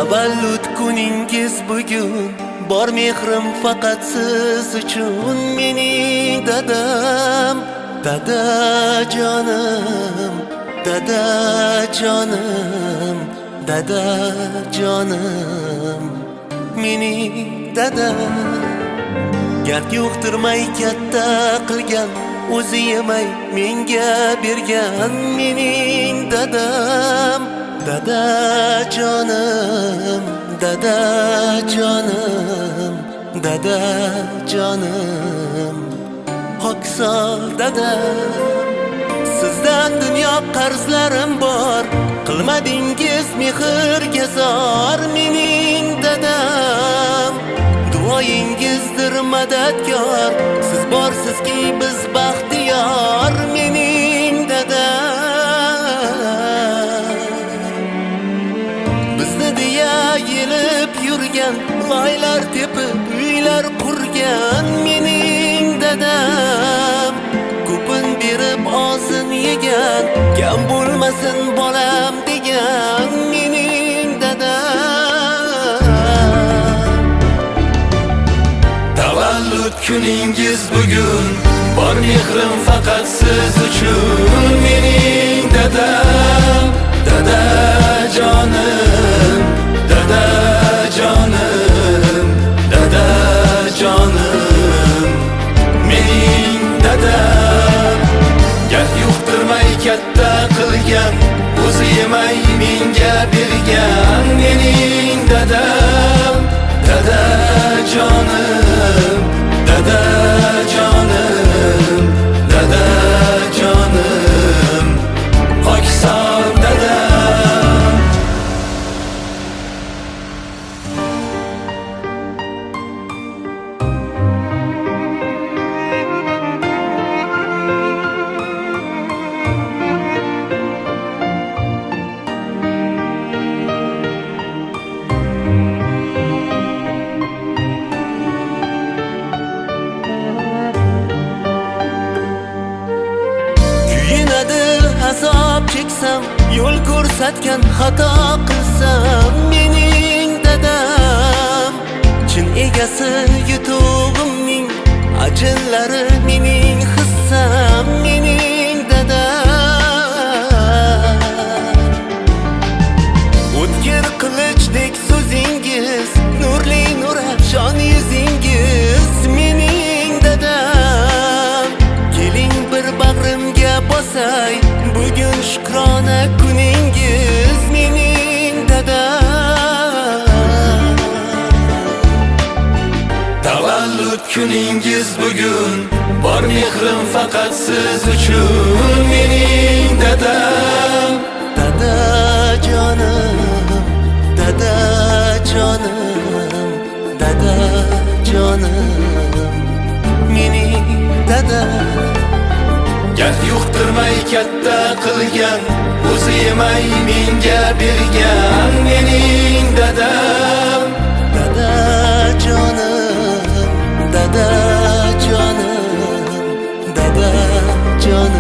Tavallud kuningiz bugun, bor mehrim faqat siz uchun. Mening dadam, dadajonim, dadajonim, dadajonim. Mening dadam gard yo'qtirmay katta qilgan, o'zi yemay menga bergan. Mening dadam, dadajonim, dadajonim, dadajonim. Hoksor dadam, sizdan dunyo qarzlarim bor, qilmadingiz mehrga zor. Mening dadam, duoyingizdir madadkor, siz borsizki biz baxtiyor. Mening dadam, bizni deya yelib yurgan, loylar tepib uylar qurgan. Mening dadam, ko'pin berib ozin yegan, kam bo'lmasin bolam degan. Mening dadam, tavallud kuningiz bugun, bor mehrim faqat siz uchun. Mening dadam, dadajonim, dadajonim, dadajonim. Mening dadam gard yo'qtirmay katta qilgan, o'zi yemay menga bergan. Mening dadam, dadajonim, dadajonim, dadajonim. Hoksor dadam. Azob cheksam, yo'l ko'rsatgan xato qilsam. Mening dadam, chin egasi yutug'imning, ajinlari mening hissam. Mening dadam, o'tkir qilichdek so'zingiz, nurli nurafshon yuzingiz. Mening dadam, keling bir bag'rimga bosay, bugun shukrona kuningiz. Mening dadam, tavallud kuningiz bugun, bor mehrim faqat siz uchun. Mening dadam, dadajonim, dadajonim, dadajonim. Mening dadam gard yo'qtirmay katta qilgan, o'zi yemay menga bergan. Mening dadam, dadajonim, dadajonim, dadajonim.